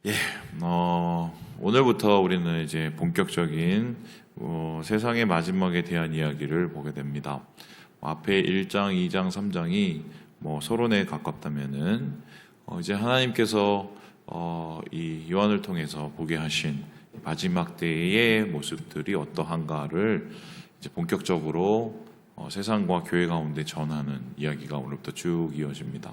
예, 오늘부터 우리는 이제 본격적인 세상의 마지막에 대한 이야기를 보게 됩니다. 앞에 1장, 2장, 3장이 서론에 가깝다면은 이제 하나님께서 이 요한을 통해서 보게 하신 마지막 때의 모습들이 어떠한가를 이제 본격적으로 세상과 교회 가운데 전하는 이야기가 오늘부터 쭉 이어집니다.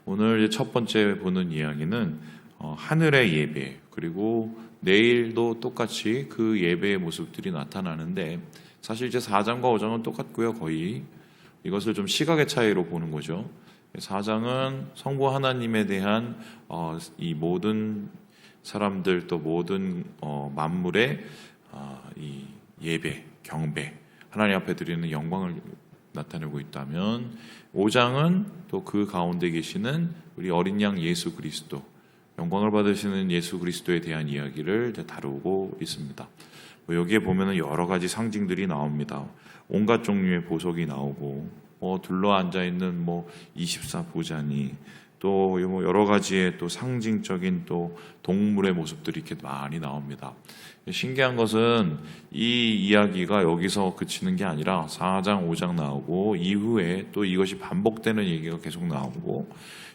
오늘 이제 첫 번째 보는 이야기는 하늘의 예배, 그리고 내일도 똑같이 그 예배의 모습들이 나타나는데, 사실 이제 4장과 5장은 똑같고요. 거의 이것을 좀 시각의 차이로 보는 거죠. 4장은 성부 하나님에 대한 이 모든 사람들, 또 모든 만물의 이 예배, 경배, 하나님 앞에 드리는 영광을 나타내고 있다면, 5장은 또 그 가운데 계시는 우리 어린 양 예수 그리스도, 영광을 받으시는 예수 그리스도에 대한 이야기를 다루고 있습니다. 여기에 보면은 여러 가지 상징들이 나옵니다. 온갖 종류의 보석이 나오고, 둘러 앉아 있는 24보좌니, 또 여러 가지의 또 상징적인 또 동물의 모습들이 이렇게 많이 나옵니다. 신기한 것은 이 이야기가 여기서 그치는 게 아니라 4장, 5장 나오고, 이후에 또 이것이 반복되는 얘기가 계속 나오고,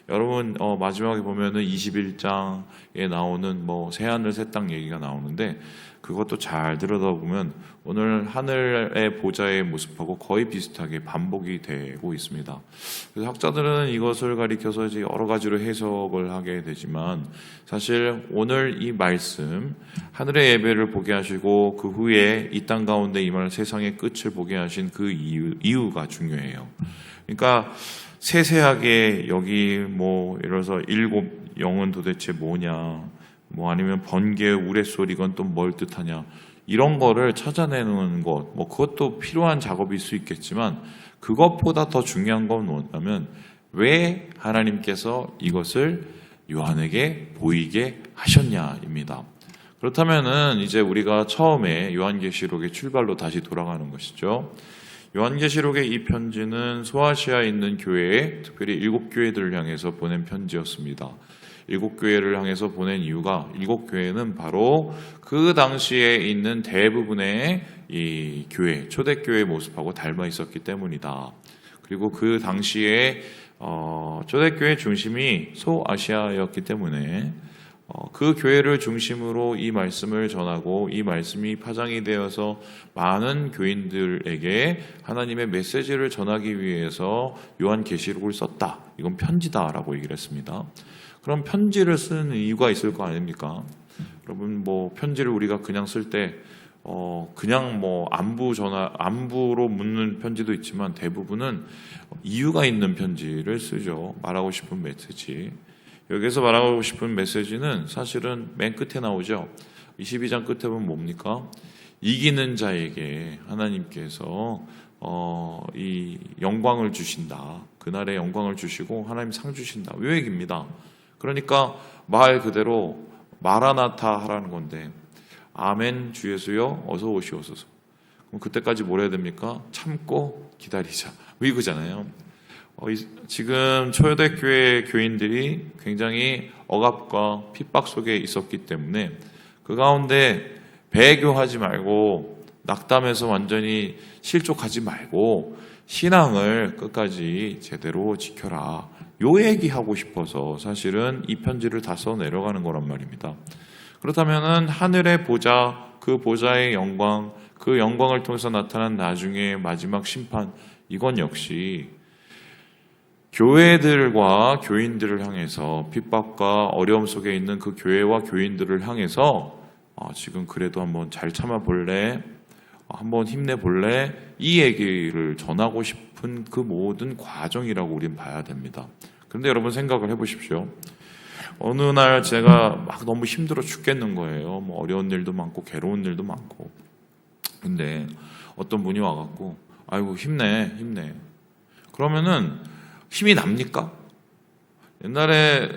여러분 마지막에 보면은 21장에 나오는 새하늘 새 땅 얘기가 나오는데, 그것도 잘 들여다보면 오늘 하늘의 보좌의 모습하고 거의 비슷하게 반복이 되고 있습니다. 그래서 학자들은 이것을 가리켜서 이제 여러 가지로 해석을 하게 되지만, 사실 오늘 이 말씀, 하늘의 예배를 보게 하시고 그 후에 이 땅 가운데 임할 세상의 끝을 보게 하신 그 이유가 중요해요. 그러니까 세세하게 여기 예를 들어서 7 영은 도대체 뭐냐, 아니면 번개의 우레소리, 이건 또 뭘 뜻하냐, 이런 거를 찾아내는 것, 그것도 필요한 작업일 수 있겠지만, 그것보다 더 중요한 건 뭐냐면, 왜 하나님께서 이것을 요한에게 보이게 하셨냐입니다. 그렇다면은 이제 우리가 처음에 요한계시록의 출발로 다시 돌아가는 것이죠. 요한계시록의 이 편지는 소아시아에 있는 교회에, 특별히 7교회들을 향해서 보낸 편지였습니다. 7교회를 향해서 보낸 이유가, 7교회는 바로 그 당시에 있는 대부분의 이 교회, 초대교회의 모습하고 닮아 있었기 때문이다. 그리고 그 당시에 초대교회 중심이 소아시아였기 때문에 그 교회를 중심으로 이 말씀을 전하고, 이 말씀이 파장이 되어서 많은 교인들에게 하나님의 메시지를 전하기 위해서 요한계시록을 썼다. 이건 편지다라고 얘기를 했습니다. 그럼 편지를 쓰는 이유가 있을 거 아닙니까? 여러분, 편지를 우리가 그냥 쓸 때 그냥 안부로 묻는 편지도 있지만, 대부분은 이유가 있는 편지를 쓰죠. 말하고 싶은 메시지. 여기서 말하고 싶은 메시지는 사실은 맨 끝에 나오죠. 22장 끝에 보면 뭡니까? 이기는 자에게 하나님께서 이 영광을 주신다. 그날의 영광을 주시고 하나님 상 주신다. 요 얘기입니다. 그러니까 말 그대로 마라나타 하라는 건데, 아멘 주 예수여 어서 오시옵소서. 그럼 그때까지 뭘 해야 됩니까? 참고 기다리자. 이거잖아요. 지금 초대교회 교인들이 굉장히 억압과 핍박 속에 있었기 때문에, 그 가운데 배교하지 말고, 낙담해서 완전히 실족하지 말고 신앙을 끝까지 제대로 지켜라. 요 얘기하고 싶어서 사실은 이 편지를 다 써 내려가는 거란 말입니다. 그렇다면은 하늘의 보좌, 그 보좌의 영광, 그 영광을 통해서 나타난 나중에 마지막 심판, 이건 역시 교회들과 교인들을 향해서, 핍박과 어려움 속에 있는 그 교회와 교인들을 향해서 지금 그래도 한번 잘 참아볼래? 한번 힘내볼래? 이 얘기를 전하고 싶은 그 모든 과정이라고 우리는 봐야 됩니다. 그런데 여러분 생각을 해보십시오. 어느 날 제가 막 너무 힘들어 죽겠는 거예요. 어려운 일도 많고 괴로운 일도 많고. 근데 어떤 분이 와갖고, 아이고 힘내. 그러면은 힘이 납니까? 옛날에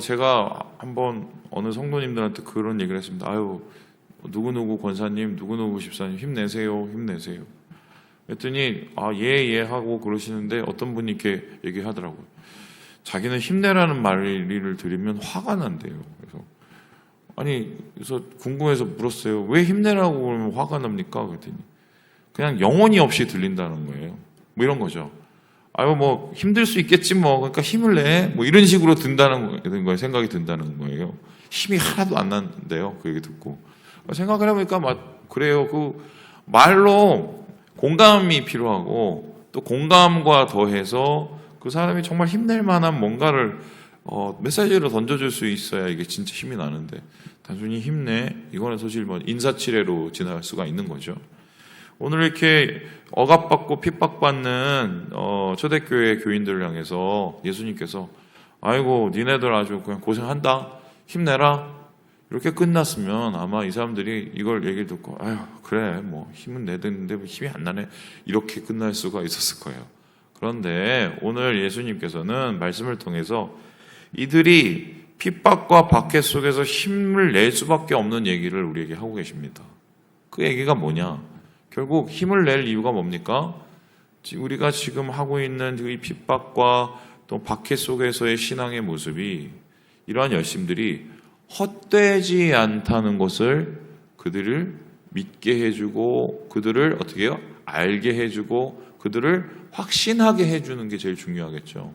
제가 한번 어느 성도님들한테 그런 얘기를 했습니다. 아유, 누구누구 권사님, 누구누구 집사님 힘내세요. 그랬더니 예 하고 그러시는데, 어떤 분이 이렇게 얘기하더라고요. 자기는 힘내라는 말을 들으면 화가 난대요. 그래서 아니, 그래서 궁금해서 물었어요. 왜 힘내라고 그러면 화가 납니까? 그랬더니 그냥 영혼이 없이 들린다는 거예요. 뭐 이런 거죠. 아유, 뭐 힘들 수 있겠지 뭐. 그러니까 힘을 내. 뭐 이런 식으로 든다는 거예요. 생각이 든다는 거예요. 힘이 하나도 안 나는데요. 그 얘기 듣고 생각을 해보니까 그래요. 그 말로 공감이 필요하고 또 공감과 더해서 그 사람이 정말 힘낼 만한 뭔가를 메시지로 던져줄 수 있어야 이게 진짜 힘이 나는데 단순히 힘내 이거는 사실 뭐 인사치레로 지나갈 수가 있는 거죠. 오늘 이렇게 억압받고 핍박받는 초대교회 교인들을 향해서 예수님께서 아이고 니네들 아주 그냥 고생한다 힘내라 이렇게 끝났으면 아마 이 사람들이 이걸 얘기를 듣고 아유 그래 뭐 힘은 내드는데 힘이 안 나네 이렇게 끝날 수가 있었을 거예요. 그런데 오늘 예수님께서는 말씀을 통해서 이들이 핍박과 박해 속에서 힘을 낼 수밖에 없는 얘기를 우리에게 하고 계십니다. 그 얘기가 뭐냐? 결국 힘을 낼 이유가 뭡니까? 우리가 지금 하고 있는 이 핍박과 또 박해 속에서의 신앙의 모습이 이러한 열심들이 헛되지 않다는 것을 그들을 믿게 해주고 그들을 어떻게 해요? 알게 해주고 그들을 확신하게 해주는 게 제일 중요하겠죠.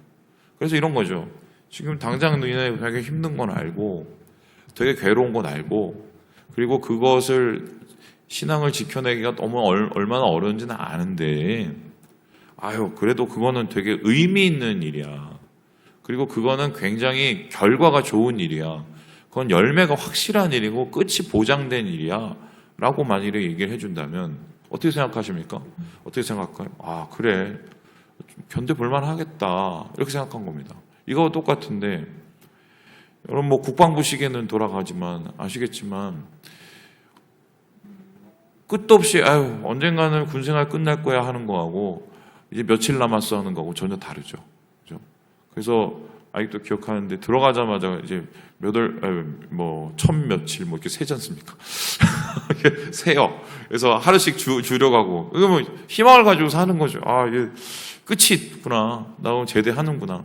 그래서 이런 거죠. 지금 당장 너희네 되게 힘든 건 알고 되게 괴로운 건 알고 그리고 그것을 신앙을 지켜내기가 너무 얼마나 어려운지는 아는데 아유 그래도 그거는 되게 의미 있는 일이야. 그리고 그거는 굉장히 결과가 좋은 일이야. 그건 열매가 확실한 일이고 끝이 보장된 일이야 라고 만일에 얘기를 해준다면 어떻게 생각하십니까? 어떻게 생각할까요? 아 그래 견뎌볼만 하겠다 이렇게 생각한 겁니다. 이거와 똑같은데 여러분 뭐 국방부 시계는 돌아가지만 아시겠지만 끝도 없이 아유 언젠가는 군생활 끝날 거야 하는 거하고 이제 며칠 남았어 하는 거하고 전혀 다르죠. 그죠? 그래서 아직도 기억하는데 들어가자마자 이제 천 며칠 뭐 이렇게 세지 않습니까? 세요. 그래서 하루씩 줄여가고 이거 뭐 희망을 가지고 사는 거죠. 아 이게 끝이 있구나. 나 오늘 제대하는구나.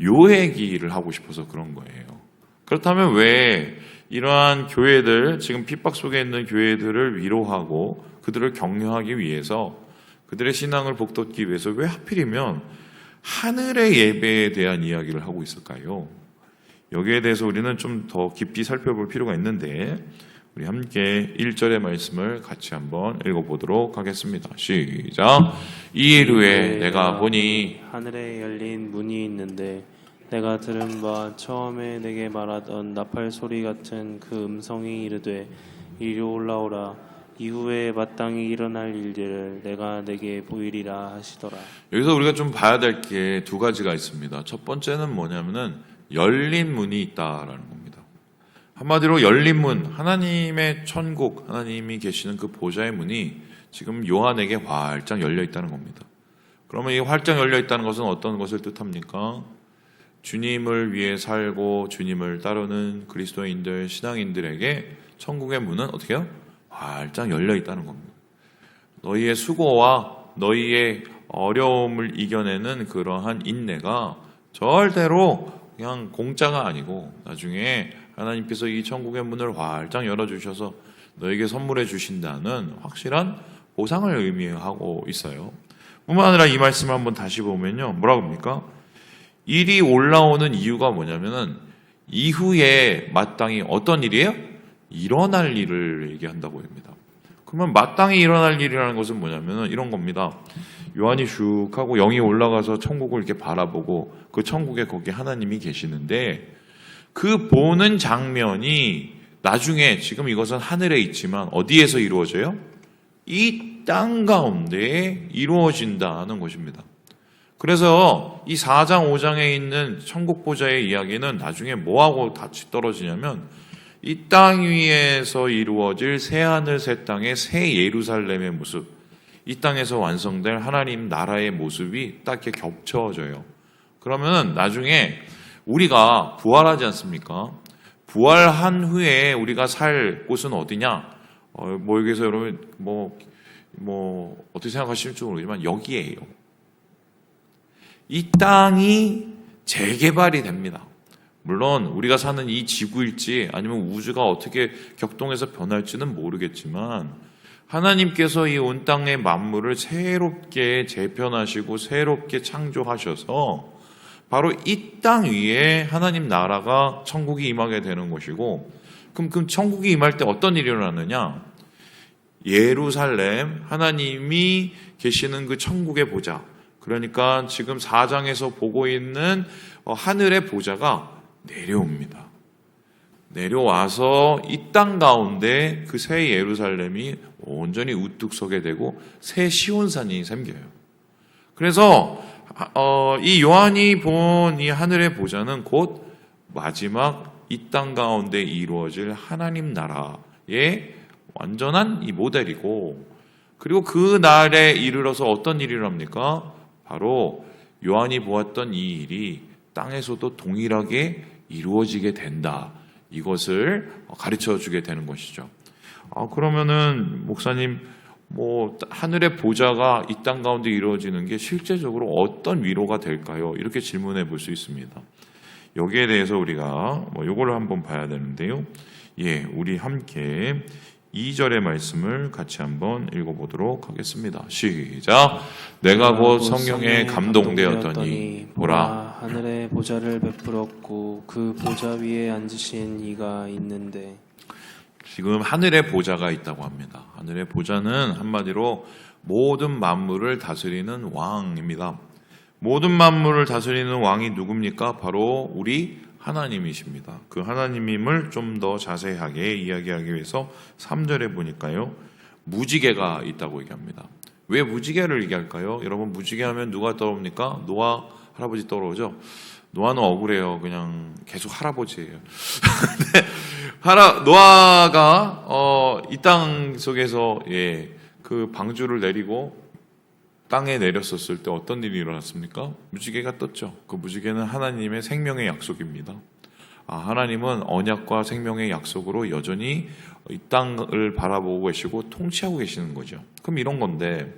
요 얘기를 하고 싶어서 그런 거예요. 그렇다면 왜 이러한 교회들 지금 핍박 속에 있는 교회들을 위로하고 그들을 격려하기 위해서 그들의 신앙을 북돋기 위해서 왜 하필이면 하늘의 예배에 대한 이야기를 하고 있을까요? 여기에 대해서 우리는 좀 더 깊이 살펴볼 필요가 있는데 우리 함께 1절의 말씀을 같이 한번 읽어보도록 하겠습니다. 시작. 이 일 후에 내가 보니 하늘에 열린 문이 있는데 내가 들은 바 처음에 내게 말하던 나팔 소리 같은 그 음성이 이르되 이리 올라오라 이후에 마땅히 일어날 일들을 내가 내게 보이리라 하시더라. 여기서 우리가 좀 봐야 될 게 두 가지가 있습니다. 첫 번째는 뭐냐면은 열린 문이 있다라는 겁니다. 한마디로 열린 문, 하나님의 천국, 하나님이 계시는 그 보좌의 문이 지금 요한에게 활짝 열려 있다는 겁니다. 그러면 이 활짝 열려 있다는 것은 어떤 것을 뜻합니까? 주님을 위해 살고 주님을 따르는 그리스도인들, 신앙인들에게 천국의 문은 어떻게 해요? 활짝 열려 있다는 겁니다. 너희의 수고와 너희의 어려움을 이겨내는 그러한 인내가 절대로 그냥 공짜가 아니고 나중에 하나님께서 이 천국의 문을 활짝 열어주셔서 너에게 선물해 주신다는 확실한 보상을 의미하고 있어요. 뿐만 아니라 이 말씀을 한번 다시 보면요. 뭐라고 합니까? 일이 올라오는 이유가 뭐냐면은 이후에 마땅히 어떤 일이에요? 일어날 일을 얘기한다고 합니다. 그러면 마땅히 일어날 일이라는 것은 뭐냐면은 이런 겁니다. 요한이 슉 하고 영이 올라가서 천국을 이렇게 바라보고 그 천국에 거기 하나님이 계시는데 그 보는 장면이 나중에 지금 이것은 하늘에 있지만 어디에서 이루어져요? 이 땅 가운데 이루어진다는 것입니다. 그래서 이 4장 5장에 있는 천국 보좌의 이야기는 나중에 뭐하고 같이 떨어지냐면 이 땅 위에서 이루어질 새 하늘 새 땅의 새 예루살렘의 모습, 이 땅에서 완성될 하나님 나라의 모습이 딱 이렇게 겹쳐져요. 그러면 나중에 우리가 부활하지 않습니까? 부활한 후에 우리가 살 곳은 어디냐? 뭐 여기서 여러분 어떻게 생각하실지 모르지만 여기에요. 이 땅이 재개발이 됩니다. 물론 우리가 사는 이 지구일지 아니면 우주가 어떻게 격동해서 변할지는 모르겠지만 하나님께서 이 온 땅의 만물을 새롭게 재편하시고 새롭게 창조하셔서 바로 이 땅 위에 하나님 나라가 천국이 임하게 되는 것이고, 그럼 천국이 임할 때 어떤 일이 일어나느냐? 예루살렘, 하나님이 계시는 그 천국의 보좌, 그러니까 지금 4장에서 보고 있는 하늘의 보좌가 내려옵니다. 내려와서 이 땅 가운데 그 새 예루살렘이 온전히 우뚝 서게 되고 새 시온산이 생겨요. 그래서 이 요한이 본 이 하늘의 보좌는 곧 마지막 이 땅 가운데 이루어질 하나님 나라의 완전한 이 모델이고, 그리고 그 날에 이르러서 어떤 일이 일어납니까? 바로 요한이 보았던 이 일이 땅에서도 동일하게 이루어지게 된다. 이것을 가르쳐 주게 되는 것이죠. 그러면은 목사님, 하늘의 보좌가 이 땅 가운데 이루어지는 게 실제적으로 어떤 위로가 될까요? 이렇게 질문해 볼 수 있습니다. 여기에 대해서 우리가 요거를 한번 봐야 되는데요. 우리 함께 2절의 말씀을 같이 한번 읽어보도록 하겠습니다. 시작. 내가 곧 성령에 감동되었더니 보라, 하늘의 보좌를 베풀었고 그 보좌 위에 앉으신 이가 있는데. 지금 하늘의 보좌가 있다고 합니다. 하늘의 보좌는 한마디로 모든 만물을 다스리는 왕입니다. 모든 만물을 다스리는 왕이 누굽니까? 바로 우리 하나님이십니다. 그 하나님임을 좀 더 자세하게 이야기하기 위해서 3절에 보니까요, 무지개가 있다고 얘기합니다. 왜 무지개를 얘기할까요? 여러분, 무지개 하면 누가 떠오릅니까? 노아 할아버지 떠오르죠? 노아는 억울해요. 그냥 계속 할아버지예요. 노아가 이 땅 속에서 그 방주를 내리고 땅에 내렸었을 때 어떤 일이 일어났습니까? 무지개가 떴죠. 그 무지개는 하나님의 생명의 약속입니다. 하나님은 언약과 생명의 약속으로 여전히 이 땅을 바라보고 계시고 통치하고 계시는 거죠. 그럼 이런 건데,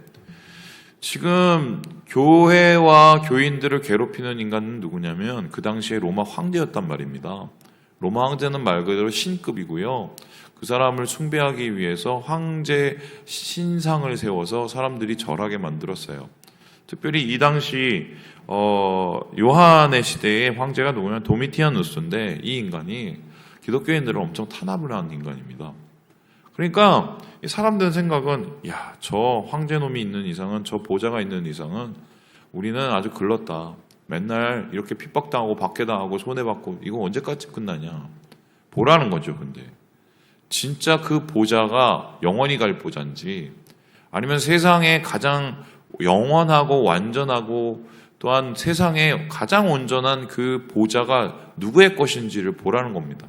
지금 교회와 교인들을 괴롭히는 인간은 누구냐면 그 당시에 로마 황제였단 말입니다. 로마 황제는 말 그대로 신급이고요. 그 사람을 숭배하기 위해서 황제 신상을 세워서 사람들이 절하게 만들었어요. 특별히 이 당시 요한의 시대의 황제가 누구냐면 도미티아누스인데, 이 인간이 기독교인들을 엄청 탄압을 한 인간입니다. 그러니까 사람들은 생각은, 저 황제놈이 있는 이상은, 저 보좌가 있는 이상은 우리는 아주 글렀다. 맨날 이렇게 핍박당하고 박해당하고 손해받고 이거 언제까지 끝나냐. 보라는 거죠. 근데 진짜 그 보좌가 영원히 갈 보좌인지, 아니면 세상에 가장 영원하고 완전하고 또한 세상에 가장 온전한 그 보좌가 누구의 것인지를 보라는 겁니다.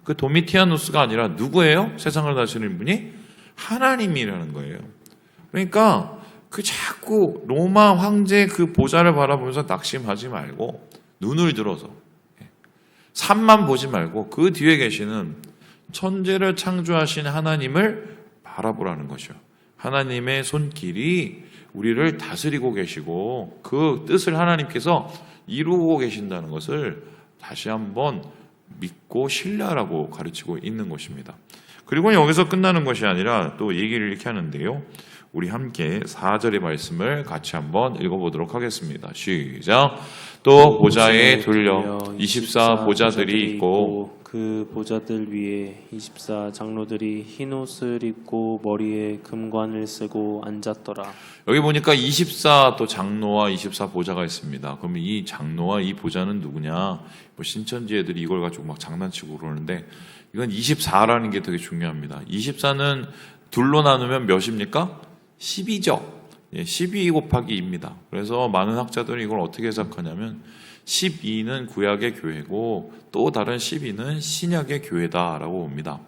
그 도미티아누스가 아니라 누구예요? 세상을 다스리는 분이 하나님이라는 거예요. 그러니까 그 자꾸 로마 황제 그 보좌를 바라보면서 낙심하지 말고 눈을 들어서 산만 보지 말고 그 뒤에 계시는 천지를 창조하신 하나님을 바라보라는 거죠. 하나님의 손길이 우리를 다스리고 계시고 그 뜻을 하나님께서 이루고 계신다는 것을 다시 한번 믿고 신뢰하라고 가르치고 있는 것입니다. 그리고 여기서 끝나는 것이 아니라 또 얘기를 이렇게 하는데요. 우리 함께 4절의 말씀을 같이 한번 읽어보도록 하겠습니다. 시작. 또 보좌에 돌려 24 보좌들이 있고 그 보좌들 위에 24 장로들이 흰 옷을 입고 머리에 금관을 쓰고 앉았더라. 여기 보니까 24 또 장로와 24 보좌가 있습니다. 그러면 이 장로와 이 보좌는 누구냐? 신천지 애들이 이걸 가지고 막 장난치고 그러는데, 이건 24라는 게 되게 중요합니다. 24는 둘로 나누면 몇입니까? 12죠. 12 곱하기 2입니다. 그래서 많은 학자들이 이걸 어떻게 해석하냐면 12는 구약의 교회고 또 다른 12는 신약의 교회다라고 봅니다.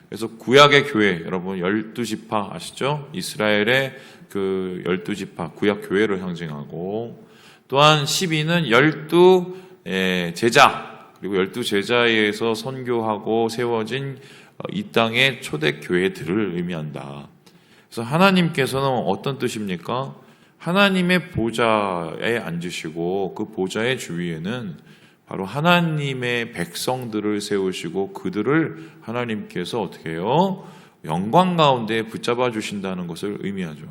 그래서 구약의 교회, 여러분 12지파 아시죠? 이스라엘의 그 12지파 구약 교회를 상징하고, 또한 12는 12 제자, 그리고 12제자에 의해서 선교하고 세워진 이 땅의 초대 교회들을 의미한다. 그래서 하나님께서는 어떤 뜻입니까? 하나님의 보좌에 앉으시고 그 보좌의 주위에는 바로 하나님의 백성들을 세우시고 그들을 하나님께서 어떻게 해요? 영광 가운데 붙잡아 주신다는 것을 의미하죠.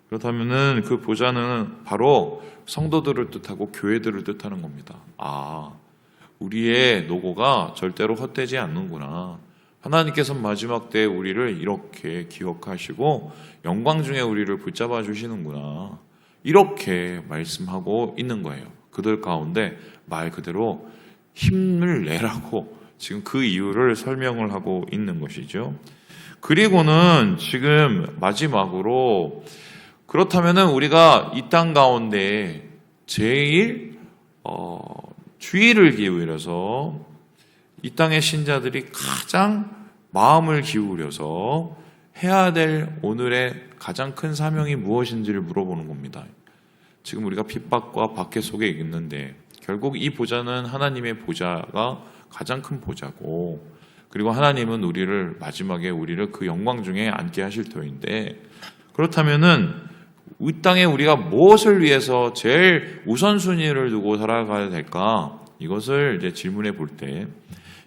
그렇다면은 그 보좌는 바로 성도들을 뜻하고 교회들을 뜻하는 겁니다. 아, 우리의 노고가 절대로 헛되지 않는구나. 하나님께서 마지막 때에 우리를 이렇게 기억하시고 영광 중에 우리를 붙잡아 주시는구나. 이렇게 말씀하고 있는 거예요. 그들 가운데 말 그대로 힘을 내라고 지금 그 이유를 설명을 하고 있는 것이죠. 그리고는 지금 마지막으로 그렇다면은 우리가 이 땅 가운데 제일 주의를 기울여서 이 땅의 신자들이 가장 마음을 기울여서 해야 될 오늘의 가장 큰 사명이 무엇인지를 물어보는 겁니다. 지금 우리가 핍박과 박해 속에 있는데 결국 이 보좌는 하나님의 보좌가 가장 큰 보좌고, 그리고 하나님은 우리를 마지막에 우리를 그 영광 중에 앉게 하실 터인데, 그렇다면은 이 땅에 우리가 무엇을 위해서 제일 우선순위를 두고 살아가야 될까? 이것을 이제 질문해 볼 때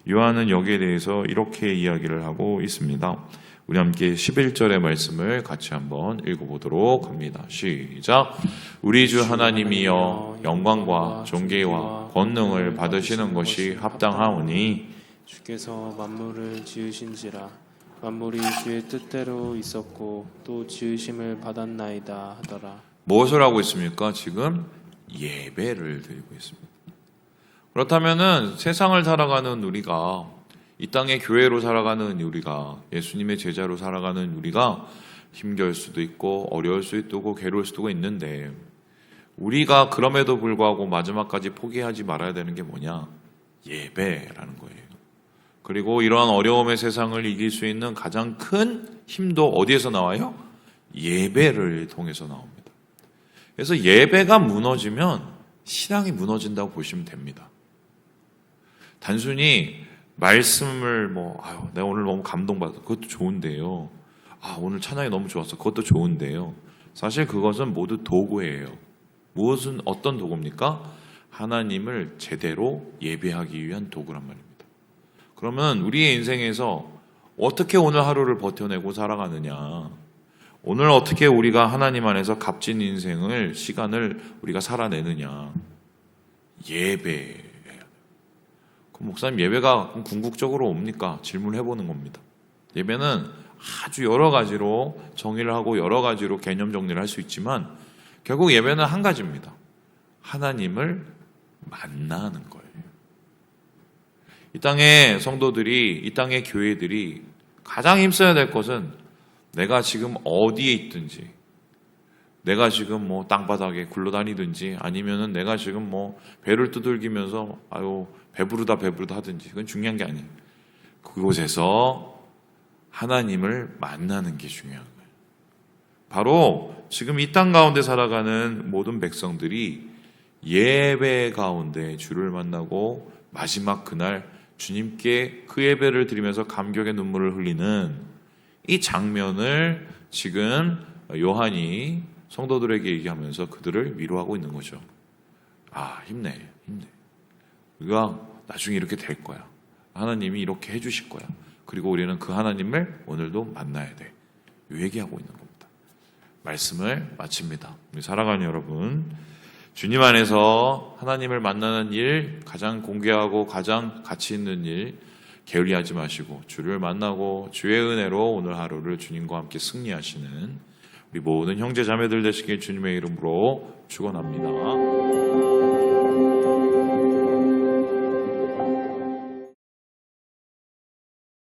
요한은 여기에 대해서 이렇게 이야기를 하고 있습니다. 우리 함께 11절의 말씀을 같이 한번 읽어보도록 합니다. 시작. 우리 주 하나님이여 영광과 존귀와 권능을 받으시는 것이 합당하오니 주께서 만물을 지으신지라 만물이 주의 뜻대로 있었고 또 지으심을 받았나이다 하더라. 무엇을 하고 있습니까? 지금 예배를 드리고 있습니다. 그렇다면은 세상을 살아가는 우리가, 이 땅의 교회로 살아가는 우리가, 예수님의 제자로 살아가는 우리가 힘겨울 수도 있고 어려울 수도 있고 괴로울 수도 있는데, 우리가 그럼에도 불구하고 마지막까지 포기하지 말아야 되는 게 뭐냐? 예배라는 거예요. 그리고 이러한 어려움의 세상을 이길 수 있는 가장 큰 힘도 어디에서 나와요? 예배를 통해서 나옵니다. 그래서 예배가 무너지면 신앙이 무너진다고 보시면 됩니다. 단순히 말씀을 내가 오늘 너무 감동받았어. 그것도 좋은데요. 오늘 찬양이 너무 좋았어. 그것도 좋은데요. 사실 그것은 모두 도구예요. 무엇은 어떤 도구입니까? 하나님을 제대로 예배하기 위한 도구란 말입니다. 그러면 우리의 인생에서 어떻게 오늘 하루를 버텨내고 살아가느냐? 오늘 어떻게 우리가 하나님 안에서 값진 인생을, 시간을 우리가 살아내느냐? 예배. 목사님, 예배가 궁극적으로 옵니까? 질문해보는 겁니다. 예배는 아주 여러 가지로 정의를 하고 여러 가지로 개념 정리를 할 수 있지만 결국 예배는 한 가지입니다. 하나님을 만나는 거예요. 이 땅의 성도들이, 이 땅의 교회들이 가장 힘써야 될 것은 내가 지금 어디에 있든지, 내가 지금 땅바닥에 굴러다니든지, 아니면은 내가 지금 배를 두들기면서 배부르다 하든지, 그건 중요한 게 아니에요. 그곳에서 하나님을 만나는 게 중요한 거예요. 바로 지금 이 땅 가운데 살아가는 모든 백성들이 예배 가운데 주를 만나고 마지막 그날 주님께 그 예배를 드리면서 감격의 눈물을 흘리는 이 장면을 지금 요한이 성도들에게 얘기하면서 그들을 위로하고 있는 거죠. 힘내. 우리가 나중에 이렇게 될 거야. 하나님이 이렇게 해주실 거야. 그리고 우리는 그 하나님을 오늘도 만나야 돼. 이 얘기하고 있는 겁니다. 말씀을 마칩니다. 우리 사랑하는 여러분, 주님 안에서 하나님을 만나는 일, 가장 공개하고 가장 가치 있는 일 게을리하지 마시고 주를 만나고 주의 은혜로 오늘 하루를 주님과 함께 승리하시는 우리 모든 형제 자매들 되시길 주님의 이름으로 축원합니다.